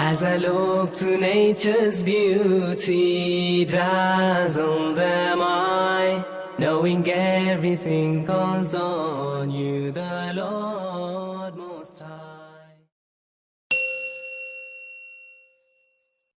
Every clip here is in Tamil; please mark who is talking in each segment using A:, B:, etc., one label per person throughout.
A: As I look to nature's beauty, dazzle them I, knowing everything calls on you, the Lord Most High.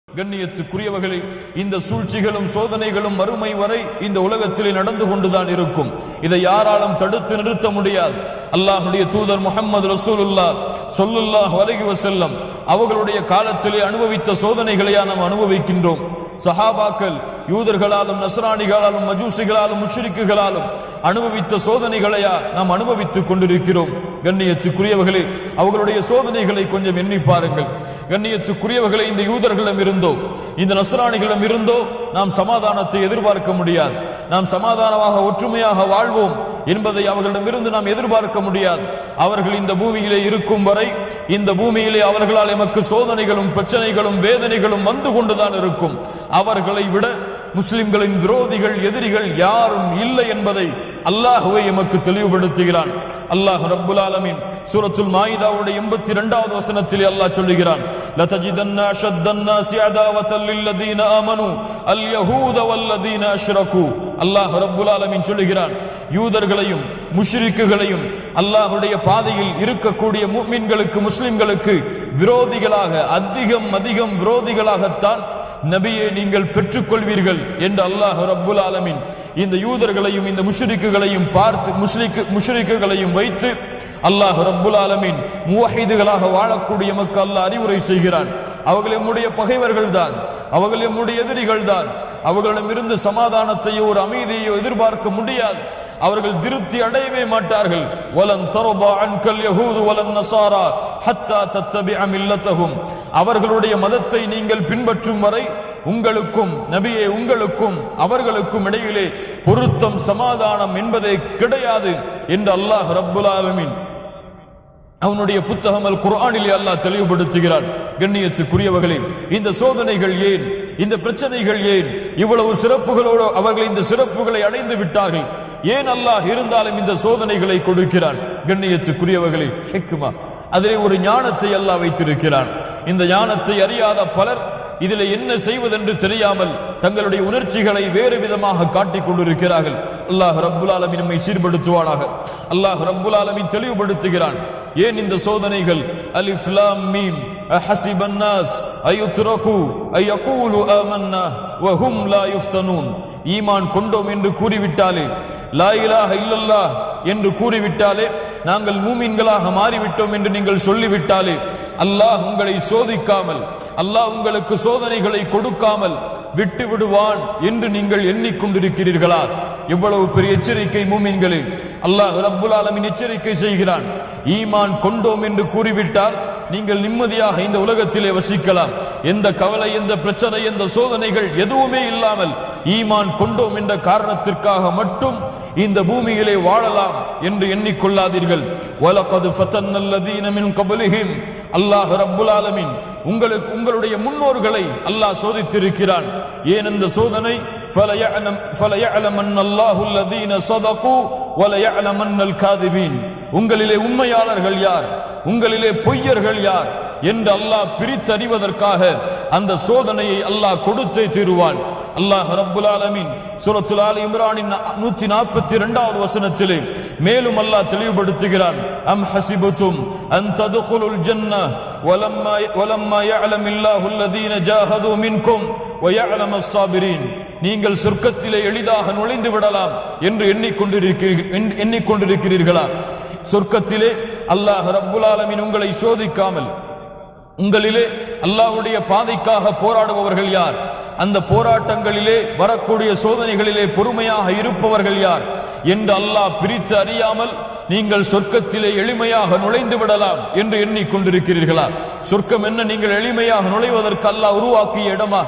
B: கண்ணியத்துக்குரியவர்களே, இந்த சூழ்ச்சிகளும் சோதனைகளும் மறுமை வரை இந்த உலகத்திலே நடந்து கொண்டுதான் இருக்கும். இதை யாராலும் தடுத்து நிறுத்த முடியாது. அல்லாஹ்வுடைய தூதர் முஹம்மது ரசூலுல்லாஹ் ஸல்லல்லாஹு அலைஹி வஸல்லம் அவர்களுடைய காலத்திலே அனுபவித்த சோதனைகளையா நாம் அனுபவிக்கின்றோம். சஹாபாக்கள் யூதர்களாலும் நஸ்ரானிகளாலும் மஜூசிகளாலும் முஷ்ரிக்குகளாலும் அனுபவித்த சோதனைகளையா நாம் அனுபவித்துக் கொண்டிருக்கிறோம். கண்ணியத்துக்குரியவர்களே, அவர்களுடைய சோதனைகளை கொஞ்சம் எண்ணி பாருங்கள். கண்ணியத்துக்குரியவர்களை, இந்த யூதர்களிடம் இருந்தோ இந்த நஸ்ரானிகளிடம் இருந்தோ நாம் சமாதானத்தை எதிர்பார்க்க முடியாது. நாம் சமாதானமாக ஒற்றுமையாக வாழ்வோம் என்பதை அவர்களிடமிருந்து நாம் எதிர்பார்க்க முடியாது. அவர்கள் இந்த பூமியிலே இருக்கும் வரை இந்த பூமியிலே அவர்களால் எமக்கு சோதனைகளும் பிரச்சனைகளும் வேதனைகளும் வந்து கொண்டுதான் இருக்கும். அவர்களை விட முஸ்லிம்களின் விரோதிகள் எதிரிகள் யாரும் இல்லை என்பதை அல்லாஹ்வே எமக்கு தெளிவுபடுத்துகிறான். அல்லாஹ் ரப்புல் ஆலமீன் சூரத்துல் மாயிதாவுடைய 82வது வசனத்திலே அல்லாஹ் சொல்லுகிறான், லதஜிதன்ன அஷத்தன்னாஸி அதாவத்தல் லில்லதீன ஆமனூ அல் யஹூத வல்லதீன அஷ்ரகு. அல்லாஹ் ரப்புல் ஆலமீன் சொல்லுகிறான், யூதர்களையும் முஷ்ரிக்குகளையும் அல்லாஹ்வுடைய பாதையில் இருக்கக்கூடிய முஃமின்களுக்கு முஸ்லிம்களுக்கு விரோதிகளாக அதிகம் விரோதிகளாகத்தான் நபியை நீங்கள் பெற்றுக்கொள்வீர்கள் என்று அல்லாஹ் ரப்புல் ஆலமீன் இந்த யூதர்களையும் இந்த முஷ்ரிக்குகளையும் பார்த்து முஷ்ரிக்குகளையும் வைத்து அல்லாஹ் ரப்புல் ஆலமீன் முவஹிதுகளாக வாழக்கூடிய மக்கள் அல்லாஹ் அறிவுரை செய்கிறான். அவர்கள் நம்முடைய பகைவர்கள் தான், அவர்கள் நம்முடைய எதிரிகள் தான். அவர்களிடமிருந்து சமாதானத்தையோ ஒரு அமைதியோ எதிர்பார்க்க முடியாது. அவர்கள் திருப்தி அடையவே மாட்டார்கள். வலன் தர்தா அன்கல் யஹூது வலன் நஸாரா ஹத்தா தத்தபிஅ மில்லத்தஹும். அவர்களுடைய மதத்தை நீங்கள் பின்பற்றும் வரை உங்களுக்கும் நபியே உங்களுக்கும் அவர்களுக்கும் இடையிலே பொருத்தம் சமாதானம் என்பதே கிடையாது என்று அல்லாஹ் ரப்புல் ஆலமீன் அவனுடைய புத்தகம் அல் குர்ஆனிலே அல்லாஹ் தெளிவுபடுத்துகிறான். கண்ணியத்துக்குரியவர்களே, இந்த சோதனைகள் ஏன், இந்த பிரச்சனைகள் ஏன், இவ்வளவு சிறப்புகளோடு அவர்கள் இந்த சிறப்புகளை அடைந்து விட்டார்கள்? ஏன் அல்லாஹ் இருந்தாலும் இந்த சோதனைகளை கொடுக்கிறான்? கண்ணியத்துக்குரியவர்களே, ஹிக்மா, அதிலே ஒரு ஞானத்தை அல்லாஹ் வைத்திருக்கிறான். இந்த ஞானத்தை அறியாத பலர் இதில் என்ன செய்வதென்று தெரியாமல் தங்களுடைய உணர்ச்சிகளை வேறு விதமாக காட்டிக் கொண்டிருக்கிறார்கள். அல்லாஹ் ரப்புல் ஆலமீன் நம்மை சீர்படுத்துவானாக. அல்லாஹ் ரப்புல் ஆலமீன் தெளிவுபடுத்துகிறான், ஏன் இந்த சோதனைகள். அலிஃப் லாம் மீம் அஹஸிபன் நாஸ் அயுத்ரகு அயகூலு ஆமன்னா வஹும் லா யுஃப்தனூன். ஈமான் கொண்டோம் என்று கூறிவிட்டாலே, லா இலாஹ இல்லல்லாஹ் என்று கூறிவிட்டாலே, நாங்கள் மூமின்களாக மாறிவிட்டோம் என்று நீங்கள் சொல்லிவிட்டாலே, அல்லாஹ் உங்களை சோதிக்காமல், அல்லாஹ் உங்களுக்கு சோதனைகளை கொடுக்காமல் விட்டு விடுவான் என்று நீங்கள் எண்ணிக்கொண்டிருக்கிறீர்களா? எவ்வளவு பெரிய எச்சரிக்கை மூமின்களே! அல்லாஹ் ரப்புல் ஆலமீன் எச்சரிக்கை செய்கிறான். ஈமான் கொண்டோம் என்று கூறிவிட்டால் நீங்கள் நிம்மதியாக இந்த உலகத்திலே வசிக்கலாம். எந்த கவலை, எந்த பிரச்சனை, எந்த சோதனைகள் எதுவுமே இல்லாமல் ஈமான் கொண்டோம் என்ற காரணத்திற்காக மட்டும் இந்த பூமியிலே வாழலாம் என்று எண்ணிக்கொள்ளாதீர்கள். வலகத் ஃபதன்னல்லதீன மின் கப்லிஹிம். அல்லாஹ் ரப்புல் ஆலமீன் உங்களுடைய முன்னோர்களை அல்லாஹ் சோதித்திருக்கிறான். ஏன் இந்த சோதனை? ஃபலயஅலமன்னல்லாஹு அல்லதீன ஸதகு வலயஅலமன்னல் காதிபீன். உங்களிலே உண்மையாளர்கள் யார், உங்களிலே பொய்யர்கள் யார் என்று அல்லாஹ் பிரித்தறிவதற்காக அந்த சோதனையை அல்லாஹ் கொடுத்தே தீருவான். அல்லாஹ் ரப்புல் ஆலமீன் சூரத்துல் ஆலி இம்ரானின் 142வது வசனத்திலே மேலும் அல்லாஹ் தெளிவுபடுத்துகிறான், அம் ஹஸிபதும் அன் ததுகுலுல் ஜன்னஹ் வலம்மா யஅலமில்லாஹு அல்லதீன ஜாஹது மின்கும் வயஅலமஸ் ஸாபிரீன். நீங்கள் சொர்க்கத்திலே எளிதாக நுழைந்து விடலாம் என்று எண்ணிக்கொண்டிருக்கிறீர்களா? சொர்க்கத்திலே அல்லாஹ் ரப்புல் ஆலமீன் உங்களை சோதிக்காமல் உங்களிலே அல்லாஹ்வுடைய பாதைக்காக போராடுபவர்கள் யார், அந்த போராட்டங்களிலே வரக்கூடிய சோதனைகளிலே பொறுமையாக இருப்பவர்கள் யார் என்று அல்லாஹ் பிரித்து அறியாமல் நீங்கள் சொர்க்கத்திலே எளிமையாக நுழைந்து விடலாம் என்று எண்ணிக்கொண்டிருக்கிறீர்களா? சொர்க்கம் என்ன நீங்கள் எளிமையாக நுழைவதற்கு அல்லாஹ் உருவாக்கிய இடமா?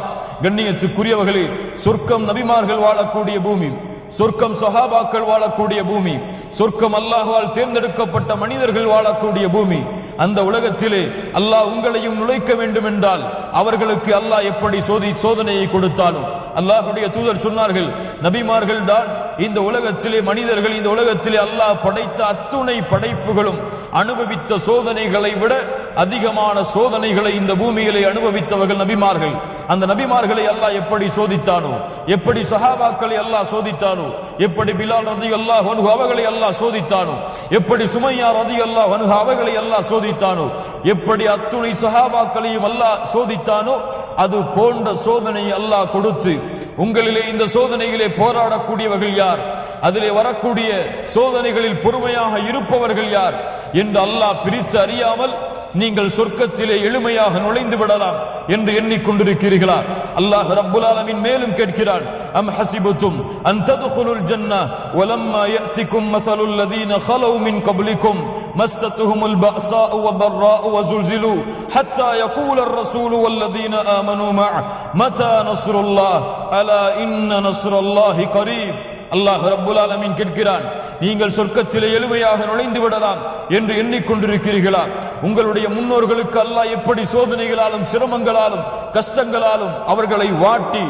B: கண்ணியத்துக்குரியவர்களே, சொர்க்கம் நபிமார்கள் வாழக்கூடிய பூமி, சொர்க்கம் சஹாபாக்கள் வாழக்கூடிய பூமி, சொர்க்கம் அல்லாஹ்வால் தேர்ந்தெடுக்கப்பட்ட மனிதர்கள் வாழக்கூடிய பூமி. அந்த உலகத்திலே அல்லாஹ் உங்களையும் நுழைக்க வேண்டும் என்றால் அவர்களுக்கு அல்லாஹ் எப்படி சோதனையை கொடுத்தாலும், அல்லாஹ்வுடைய தூதர் சொன்னார்கள், நபிமார்கள் தான் இந்த உலகத்திலே மனிதர்கள் இந்த உலகத்திலே அல்லாஹ் படைத்த அத்துணை படைப்புகளும் அனுபவித்த சோதனைகளை விட அதிகமான சோதனைகளை இந்த பூமியிலே அனுபவித்தவர்கள் நபிமார்கள். அந்த நபிமார்களை அல்லாஹ் எப்படி சோதித்தானோ, எப்படி சஹாபாக்களை அல்லாஹ் சோதித்தானோ, எப்படி பிலால் ரலியல்லாஹு அன்ஹு அவர்களை அல்லாஹ் சோதித்தானோ, எப்படி சுமையா ரலியல்லாஹு அன்ஹா அவர்களை அல்லாஹ் சோதித்தானோ, எப்படி அத்துணை சஹாபாக்களையும் அல்லாஹ் சோதித்தானோ, அது போன்ற சோதனை அல்லாஹ் கொடுத்து உங்களிலே இந்த சோதனையிலே போராடக்கூடியவர்கள் யார், அதிலே வரக்கூடிய சோதனைகளில் பொறுமையாக இருப்பவர்கள் யார் என்று அல்லாஹ் பிரித்து அறியாமல் நீங்கள் சொர்க்கத்திலே எளிமையாக நுழைந்து விடலாம் என்று எண்ணிக்கொண்டிருக்கிறீர்களா? அல்லாஹ் ரப்புல் ஆலமீன் மேலும் கேட்கிறான், அம் ஹஸிபதும் அன் தத்குலுல் ஜன்னah வலம்மா யஅதிகும் மஸலுல் லதீன خلوا من قبلكم مستهم البأساء والضراء وزلزلوا حتى يقول الرسول والذين آمنوا معه متى نصر الله ألا إن نصر الله قريب. அல்லாஹ் ரப்புல் ஆலமீன் கேட்கிறான், நீங்கள் சொர்க்கத்திலே எளிமையாக நுழைந்து விடலாம் என்று எண்ணிக்கொண்டிருக்கிறீர்களா? உங்களுடைய முன்னோர்களுக்கு அல்லாஹ் எப்படி சோதனைகளாலும் சிரமங்களாலும் கஷ்டங்களாலும் அவர்களை வாட்டி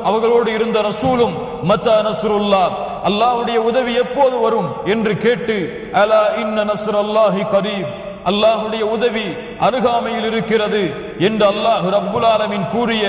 B: அவர்களோடு இருந்த ரசூலும் மத்தா நஸ்ருல்லாஹ், அல்லாஹ்வுடைய உதவி எப்போது வரும் என்று கேட்டு அலா இன்ன நஸ்ரல்லாஹி கரீப், அல்லாஹ்வுடைய உதவி அருகாமையில் இருக்கிறது என்று அல்லாஹ் ரப்புல் ஆலமீன் கூறிய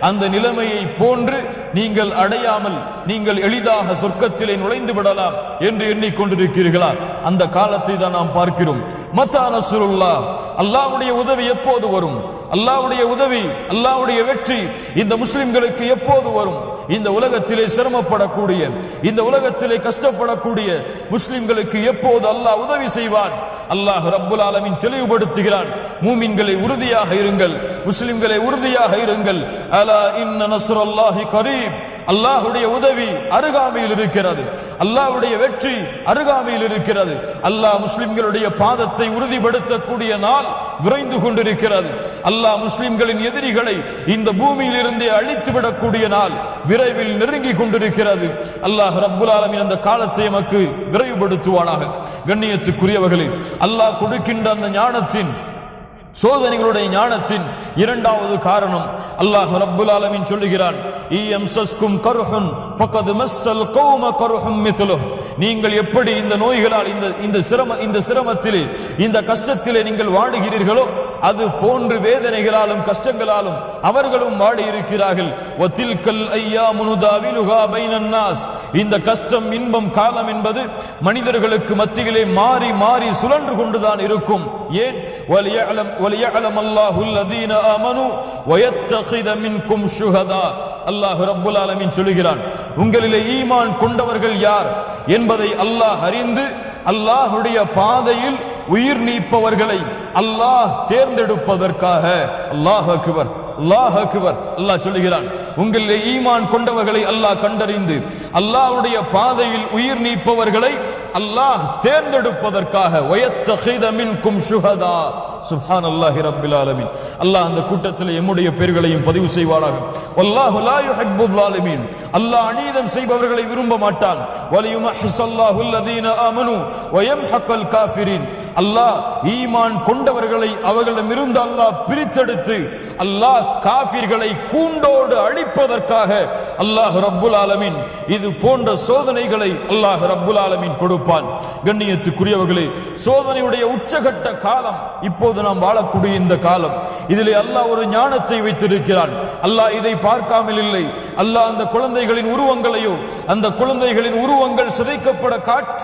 B: அந்த நிலைமையை போன்று நீங்கள் அடையாமல் நீங்கள் எளிதாக சொர்க்கத்திலே நுழைந்து விடலாம் என்று எண்ணிக்கொண்டிருக்கிறீர்களா? அந்த காலத்தை தான் நாம் பார்க்கிறோம். மத்தா நஸ்ருல்லாஹ், அல்லாஹ்வுடைய உதவி எப்போது வரும்? அல்லாஹ்வுடைய உதவி, அல்லாஹ்வுடைய வெற்றி இந்த முஸ்லிம்களுக்கு எப்போது வரும்? இந்த உலகத்திலே சிரமப்படக்கூடிய, இந்த உலகத்திலே கஷ்டப்படக்கூடிய முஸ்லிம்களுக்கு எப்போது அல்லாஹ் உதவி செய்வான்? அல்லாஹ் ரப்புல் ஆலமீன் தெளிவுபடுத்துகிறான், மூமின்களை உறுதியாக இருங்கள், முஸ்லிம்களை உறுதியாக இருங்கள். அலா இன்ன நஸ்ரல்லாஹி கரீப், அல்லாஹ்வுடைய உதவி அருகாமையில் இருக்கிறது, அல்லாஹ்வுடைய வெற்றி அருகாமையில் இருக்கிறது. அல்லாஹ் முஸ்லிம்களுடைய பாதத்தை உறுதிப்படுத்தக்கூடிய நாள் விரைந்து கொண்டிருக்கிறது. அல்லாஹ் முஸ்லிம்களின் எதிரிகளை இந்த பூமியில் இருந்தே அழித்து விடக்கூடிய நாள் விரைவில் நெருங்கி கொண்டிருக்கிறது. அல்லாஹ் ரப்புல் ஆலமீன் அந்த காலத்தை நமக்கு விரைவுபடுத்துவானாக. கண்ணியத்துக்குரியவர்களே, அல்லாஹ் கொடுக்கின்ற அந்த ஞானத்தின், சோதனைகளுடைய ஞானத்தின் இரண்டாவது காரணம் அல்லாஹ் ரப்புல் ஆலமீன் சொல்லுகிறான், இயம்சஸ்கும் கர்ஹுன் ஃபகத் மஸ்ஸல் கௌம கர்ஹும் மிஸ்லுஹ், நீங்கள் எப்படி இந்த நோய்களால் இந்த சிரமத்திலே இந்த கஷ்டத்திலே நீங்கள் வாடுகிறீர்களோ அது போன்று வேதனைகளாலும் கஷ்டங்களாலும் அவர்களும் வாடி இருக்கிறார்கள். வதில்கல் அய்யாமு நுதாவிலுஹா பைனன் நாஸ், இந்த கஷ்டம் இன்பம் காலம் என்பது மனிதர்களுக்கு மத்தியிலே மாறி மாறி சுழன்று கொண்டுதான் இருக்கும். ஏன்? வலியஅலம் அல்லாஹுல் லதீன ஆமனு வயத்தகித மின்கும் ஷுஹதா, அல்லாஹ் ரப்புல் ஆலமீன் சொல்கிறான், உங்களிலே ஈமான் கொண்டவர்கள் யார் என்பதை அல்லாஹ் அறிந்து அல்லாஹ்வுடைய பாதையில் உயிர் நீப்பவர்களை அல்லாஹ் தேர்ந்தெடுப்பதற்காக. அல்லாஹ் அக்பர், அல்லாஹ் அக்பர். அல்லாஹ் சொல்லுகிறான், உங்களிலே ஈமான் கொண்டவர்களை அல்லாஹ் கண்டறிந்து அல்லாஹ்வுடைய பாதையில் உயிர் நீப்பவர்களை அல்லாஹ் தேர்ந்தெடுப்பதற்காக. வயத்தகித மின்கும் ஷுஹதா, சுப்ஹானல்லாஹி ரப்பில் ஆலமீன். அல்லாஹ் அந்த கூட்டத்தில் எம்முடைய பெயர்களையும் பதிவு செய்வானாக. வல்லாஹு லா யுஹிப்புல் ஸாலிமீன், அல்லாஹ் அநீதம் செய்பவர்களை விரும்ப மாட்டான். வலியுமஹ்ஸல்லாஹுல் லதீன ஆமனு வயம்ஹக்கல் காஃபிரீன், அல்லாஹ் ஈமான் கொண்டவர்களை அவர்களிடமிருந்து அல்லாஹ் பிரித்தெடுத்து அல்லாஹ் காஃபிர்களை கூண்டோடு அழிப்பதற்காக அல்லாஹ் ரப்புல் ஆலமீன் இது போன்ற சோதனைகளை அல்லாஹ் ரப்புல் ஆலமீன் கொடுப்பான். கண்ணியத்துக்குரியவர்களே, சோதனையுடைய உச்சகட்ட காலம் இப்போது நாம் வாழக்கூடிய இந்த காலம். இதிலே அல்லாஹ் ஒரு ஞானத்தை வைத்திருக்கிறான். அல்லாஹ் இதை பார்க்காமல் இல்லை. அல்லாஹ் அந்த குழந்தைகளின் உருவங்களையோ, அந்த குழந்தைகளின் உருவங்கள்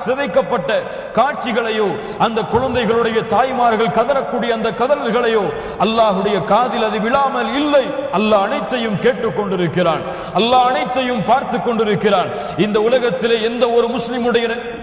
B: சிதைக்கப்பட்ட காட்சிகளையோ, அந்த குழந்தைகளுடைய தாய்மார்கள் கதறக்கூடிய அந்த கதறல்களையோ அல்லாஹ்வுடைய காதில் அது விழாமல் இல்லை. அல்லாஹ் அனைத்தையும் கேட்டுக் கொண்டிருக்கிறான், அல்லாஹ் அனைத்தையும் பார்த்து கொண்டிருக்கிறான். இந்த உலகத்திலே எந்த ஒரு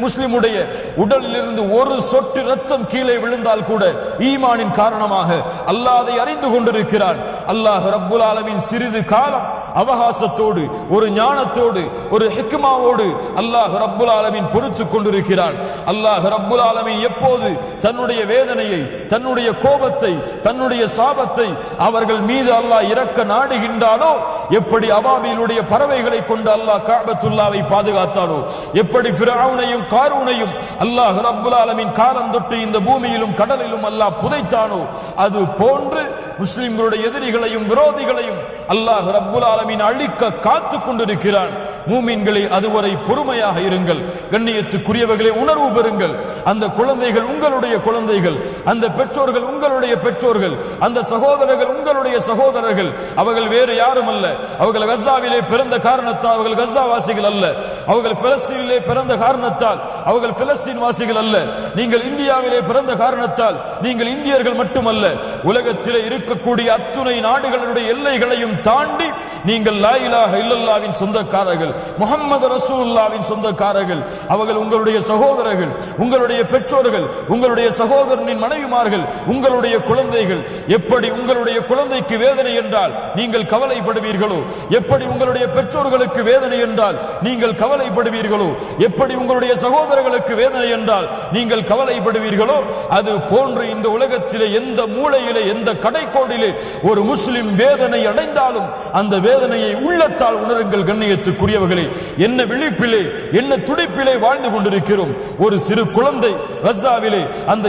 B: முஸ்லிமுடைய உடலில் இருந்து ஒரு சொட்டு ரத்தம் கீழே விழுந்தால் கூட ஈமானின் காரணமாக அல்லாஹ் அதை அறிந்து கொண்டிருக்கிறான். அல்லாஹ் ரப்புல் ஆலமீன் சிறிது காலம் அவகாசத்தோடு, ஒரு ஞானத்தோடு, ஒரு ஹிக்மாவோடு அல்லாஹ் ரப்புல் ஆலமீன் பொறுத்து கொண்டிருக்கிறான். அல்லாஹ் ரப்புல் ஆலமீன் எப்போது தன்னுடைய வேதனையை, தன்னுடைய கோபத்தை, தன்னுடைய சாபத்தை அவர்கள் மீது அல்லாஹ் இறக்க நாடுகின்றானோ, எப்படி அபாபீலுடைய பறவைகளை கொண்டு அல்லாஹ் கஅபத்துல்லாவை பாதுகாத்தானோ, எப்படி ஃபிரௌனையும் காரூனையும் அல்லாஹ் ரப்புல் ஆலமீன் காலம் தொட்டு இந்த பூமியிலும் கடலிலும் அல்லாஹ் புதைத்தானோ, அது போன்று முஸ்லிம்களுடைய எதிரிகளையும் விரோதிகளையும் அல்லாஹ் ரப்புல் ஆலமீன் அழிக்க காத்து கொண்டிருக்கிறான். மூமின்களே, அதுவரை பொறுமையாக இருங்கள். கண்ணியத்துக்குரியவர்களே, உணர்வு பெறுங்கள். அந்த குழந்தைகள் உங்களுடைய குழந்தைகள், அந்த பெற்றோர்கள் உங்களுடைய பெற்றோர்கள், அந்த சகோதரர்கள் உங்களுடைய சகோதரர்கள். அவர்கள் வேறு யாரும் அல்ல. அவர்கள் கஸாவிலே பிறந்த காரணத்தால் அவர்கள் கஸா வாசிகள் அல்ல. அவர்கள் பிலஸ்தீனிலே பிறந்த காரணத்தால் அவர்கள் பிலஸ்தீன் வாசிகள் அல்ல. நீங்கள் இந்தியாவிலே பிறந்த காரணத்தால் நீங்கள் இந்தியர்கள் மட்டுமல்ல. உலகத்திலே இருக்கக்கூடிய அத்துணை நாடுகளுடைய எல்லைகளையும் தாண்டி நீங்கள் லா இலாஹ இல்லல்லாஹ்வின் சொந்தக்காரர்கள், முஹம்மது ரசூலுல்லாஹ்வின் சொந்தக்காரர்கள். அவர்கள் உங்களுடைய சகோதரர்கள், உங்களுடைய பெற்றோர்கள், உங்களுடைய சகோதரனின் மனைவிமார்கள், உங்களுடைய குழந்தைகள். எப்படி உங்களுடைய குழந்தைக்கு வேதனை என்றால் நீங்கள் கவலைப்படுவீர்களோ, எப்படி உங்களுடைய பெற்றோர்களுக்கு வேதனை என்றால் நீங்கள் கவலைப்படுவீர்களோ, எப்படி உங்களுடைய சகோதரர்களுக்கு வேதனை என்றால் நீங்கள் கவலைப்படுவீர்களோ, அது போன்று இந்த உலகத்திலே எந்த மூலையிலே எந்த கடைக்கோடிலே ஒரு முஸ்லிம் வேதனை அடைந்தாலும் அந்த வேதனையை உள்ளத்தால் உணருங்கள். கண்ணியத்துக்குரியவர்களே, என்ன விழிப்பிலே என்ன துடிப்பிலே வாழ்ந்து கொண்டிருக்கிறோம். ஒரு சிறு குழந்தை கஸாவிலே அந்த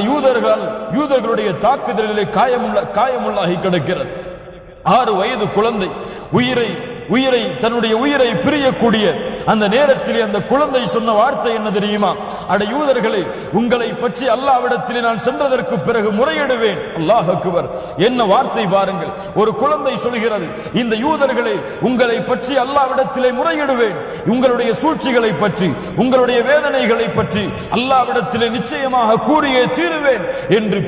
B: யூதர்களுடைய தாக்குதலிலே காயமுள்ளாகி கிடக்கிறது. 6 வயது குழந்தை தன்னுடைய உயிரை பிரியக்கூடிய அந்த நேரத்திலே அந்த குழந்தை சொன்ன வார்த்தை என்ன தெரியுமா? அட யூதர்களே, உங்களை பற்றி அல்லாஹ்விடத்திலே நான் சென்றதற்கு பிறகு முறையிடுவேன். அல்லாஹ் அக்பர்! என்ன வார்த்தை பாருங்கள். ஒரு குழந்தை சொல்கிறது, இந்த யூதர்களே, உங்களை பற்றி அல்லாஹ்விடத்திலே முறையிடுவேன். உங்களுடைய சூழ்ச்சிகளை பற்றி, உங்களுடைய வேதனைகளை பற்றி அல்லாஹ்விடத்திலே நிச்சயமாக கூறியே தீருவேன் என்று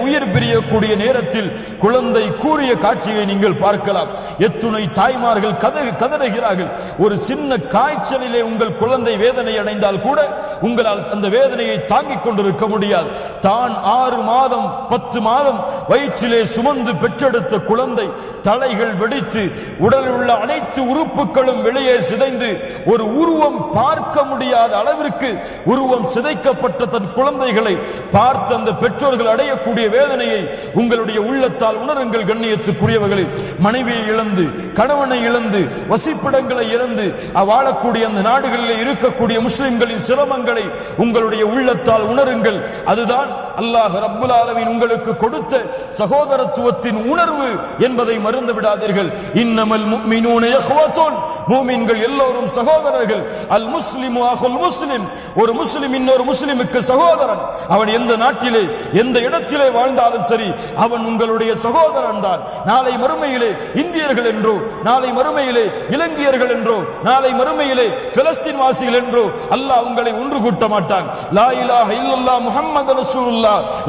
B: உயிர் பிரியக்கூடிய நேரத்தில் குழந்தை கூறிய காட்சியை நீங்கள் பார்க்கலாம். எத்துணை தாய்மார்கள் கதறுகிறார்கள். ஒரு சின்ன காய்ச்சலிலே உங்கள் குழந்தை வேதனை அடைந்தால் கூட உங்களால் அந்த வேதனையை தாங்கிக் கொண்டிருக்க முடியாது. தான் 6 மாதம் 10 மாதம் வயிற்றிலே சுமந்து பெற்றெடுத்த குழந்தை தலைகள் வெடித்து உடலில் உள்ள அனைத்து உறுப்புகளும் வெளியே சிதைந்து ஒரு உருவம் பார்க்க முடியாத அளவிற்கு உருவம் சிதைக்கப்பட்ட தன் குழந்தைகளை பார்த்து அந்த பெற்றோர்கள் அடையக்கூடிய வேதனையை உங்களுடைய உள்ளத்தால் உணருங்கள். கண்ணியத்துக்குரியவர்களே, மனைவியை இழந்து, கணவனை இழந்து, வசிப்பிடங்களை இழந்து வாழக்கூடிய அந்த நாடுகளில் இருக்கக்கூடிய முஸ்லிம்களின் சிரமங்களை உங்களுடைய உள்ளத்தால் உணருங்கள். அதுதான் அல்லாஹ் ரப்புல் ஆலமீன் உங்களுக்கு கொடுத்த சகோதரத்துவத்தின் உணர்வு என்பதை மறந்து விடாதீர்கள். இன்னமல் முஃமினூன இஹ்வத்துன், மூமின்கள் எல்லோரும் சகோதரர்கள். அல் முஸ்லிமு அஹுல் முஸ்லிம், ஒரு முஸ்லிம் இன்னொரு முஸ்லிமுக்கு சகோதரன். அவன் எந்த நாட்டிலே எந்த இடத்திலே வாழ்ந்தாலும் சரி, அவன் உங்களுடைய சகோதரன் தான். நாளை மறுமையிலே இந்தியர்கள் என்றோ, நாளை மறுமையிலே இலங்கையர்கள் என்றோ, நாளை மறுமையிலே பிலஸ்தீன் வாசிகள் என்றோ அல்லாஹ் உங்களை ஒன்று கூட்ட மாட்டான். லா இலாஹ இல்லல்லாஹ் முஹம்மது ரசூலுல்லாஹ்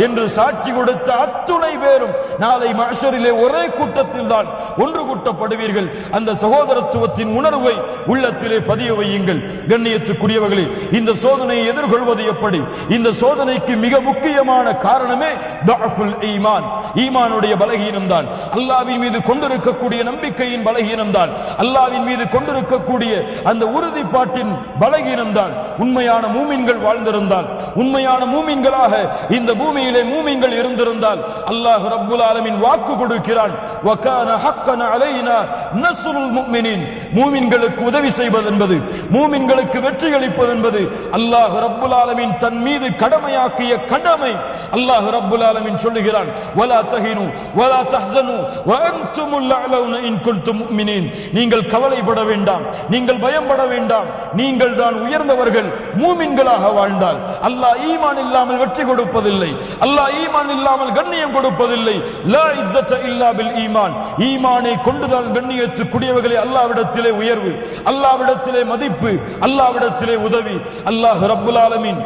B: என்று சாட்சி கொடுத்த அத்துணை பேரும் நாளை மஹ்ஷரிலே ஒரே கூட்டத்தில் தான் ஒன்று கூட்டப்படுவீர்கள். அந்த சகோதரத்துவத்தின் உணர்வை உள்ளத்திலே பதிய வையுங்கள். கண்ணியத்துக்குரியவர்களே, இந்த சோதனையை எதிர்கொள்வது எப்படி? இந்த சோதனைக்கு மிக முக்கியமான காரணமே தஅஃபுல் ஈமான், ஈமானுடைய பலகீனம் தான். அல்லாஹ்வின் மீது கொண்டிருக்கக்கூடிய நம்பிக்கையின் பலகீனம் தான். அல்லாஹ்வின் மீது கொண்டிருக்கக்கூடிய அந்த உறுதிப்பாட்டின் பலகீனம் தான். உண்மையான மூமின்கள் வாழ்ந்திருந்தால், உண்மையான மூமின்களாக இந்த பூமியிலே மூமின்கள் இருந்திருந்தால் அல்லாஹ் ரப்புல் ஆலமீன் வாக்கு கொடுக்கிறான், வகான ஹக்கன அலைனா நஸ்ருல் முஃமினீன். மூமின்களுக்கு உதவி செய்வது என்பது, மூமின்களுக்கு வெற்றி அளிப்பது என்பது அல்லாஹ் ரப்புல் ஆலமீன் தன் மீது கடமையாக்கிய கடமை. அல்லாஹ் ரப்புல் ஆலமீன் சொல்லுகிறான், வலா தஹினு வலா தஹ்ஸனு வ அன்துமுல் அலௌன இன் குன்தும் முஃமினீன். நீங்கள் கவலைப்பட வேண்டாம், நீங்கள் பயப்பட வேண்டாம், நீங்கள் தான் உயர்ந்தவர்கள் மூமின்களாக வாழ்ந்தால். அல்லாஹ் ஈமான் இல்லாமல் வெற்றி கொடுப்பதில்லை, அல்லாஹ் ஈமான் இல்லாமல் கண்ணியம் கொடுப்பதில்லை. லா இஸ்ஸத இல்லா பில் ஈமான். ஈமானை கொண்டுதான் கண்ணியத்துக்குரியவர்களே அல்லாஹ்விடத்திலே உயர்வு, அல்லாஹ்விடத்திலே மதிப்பு, அல்லாஹ்விடத்திலே உதவி. அல்லாஹ் ரப்புல் ஆலமீன்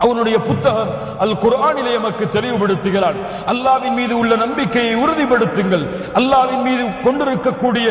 B: அவனுடைய புத்தகம் அல் குர்ஆனிலே நமக்கு தெளிவுபடுத்துகிறான். அல்லாஹ்வின் மீது உள்ள நம்பிக்கையை உறுதிப்படுத்துங்கள். அல்லாஹ்வின் மீது கொண்டிருக்கக்கூடிய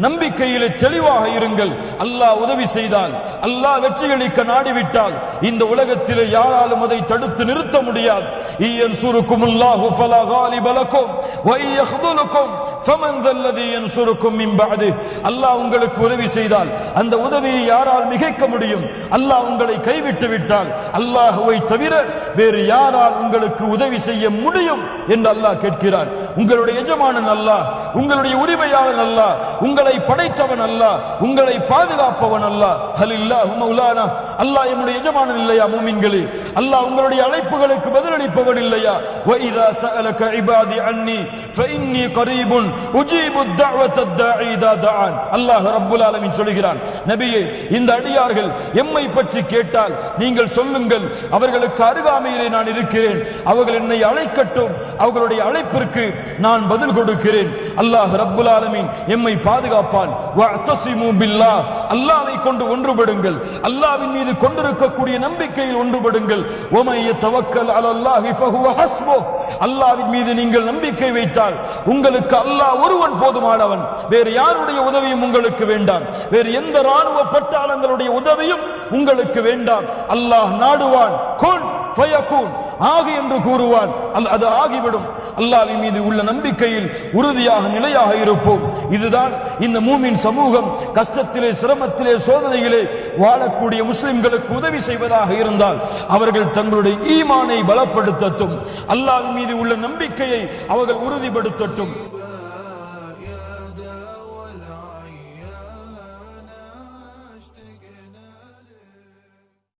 B: நம்பிக்கையிலே தெளிவாக இருங்கள். அல்லாஹ் உதவி செய்தால், அல்லாஹ் வெற்றியளிக்க நாடிவிட்டால் இந்த உலகத்திலே யாராலும் அதை தடுத்து நிறுத்த முடியாது. இயன்சுருக்குமுல்லாஹு ஃபலா காலிப லக்கும் வ யஹ்துலுக்கும் ஃபமன் தல்லதி யன்சுருக்கும் மின் பஅதிஹ். அல்லாஹ் உங்களுக்கு உதவி செய்தால் அந்த உதவியை யாரால் மிகைக்க முடியும்? அல்லாஹ் உங்களை கைவிட்டு விட்டால் அல்லாஹ்வை தவிர வேறு யாரால் உங்களுக்கு உதவி செய்ய முடியும் என்று அல்லாஹ் கேட்கிறார். உங்களுடைய எஜமானன் அல்லாஹ், உங்களுடைய உரிமையாளன் அல்லாஹ், உங்களை படைத்தவன் அல்லாஹ், உங்களை பாதுகாப்பவன் அல்லாஹ். ஹலில்லாஹு மௌலானா, அல்லாஹ் என்னுடைய எஜமானன் இல்லையா மூமின்களே? அல்லாஹ் உங்களுடைய அழைப்புகளுக்கு பதிலளிப்பவன் இல்லையா? வஇதா சஅலக இபாதி அன்னி ஃபஇன்னி கரீபுன் உஜீபு தஅவத்தத் தாஇ இதா தஆன். அல்லாஹ் ரப்புல் ஆலமீன் சொல்கிறான், நபியே, இந்த அடியார்கள் எம்மை பற்றி கேட்டால் நீங்கள் சொல்லுங்கள், அவர்களுக்கு அருகாமையிலே நான் இருக்கிறேன், அவர்கள் என்னை அழைக்கட்டும், அவர்களுடைய அழைப்பிற்கு நான் பதில் கொடுக்கிறேன். அல்லாஹ் ரப்புல் ஆலமீன் எம்மை பாதுகாப்பான். வஅத்தஸிமு பில்லாஹ், அல்லாஹ்வை கொண்டு ஒன்றுபடுங்கள், அல்லாஹ்வின் மீது கொண்டிருக்கக்கூடிய நம்பிக்கையில் ஒன்றுபடுங்கள். வமை யதவக்கல் அலல்லாஹி ஃபஹுவ ஹஸ்புஹ், அல்லாஹ்வின் மீது நீங்கள் நம்பிக்கை வைத்தால் உங்களுக்கு அல்லாஹ் ஒருவன் போதுமானவன், வேறு யாருடைய உதவியும் உங்களுக்கு வேண்டாம், வேறு எந்த ராணுவ பட்டாளங்களுடைய உதவியும் உங்களுக்கு வேண்டாம். அல்லாஹ் நாடுவான், குன் ஃபயகுன், ஆகு என்று கூறுவான், அது ஆகிவிடும். அல்லாஹ்வின் மீது உள்ள நம்பிக்கையில் உறுதியாக நிலையாக இருப்போம். இதுதான் இந்த மூமின் சமூகம் கஷ்டத்திலே, சிரமத்திலே, சோதனையிலே வாழக்கூடிய முஸ்லிம்களுக்கு உதவி செய்வதாக இருந்தால் அவர்கள் தங்களுடைய ஈமானை பலப்படுத்தட்டும், அல்லாஹ்வின் மீது உள்ள நம்பிக்கையை அவர்கள் உறுதிப்படுத்தட்டும்.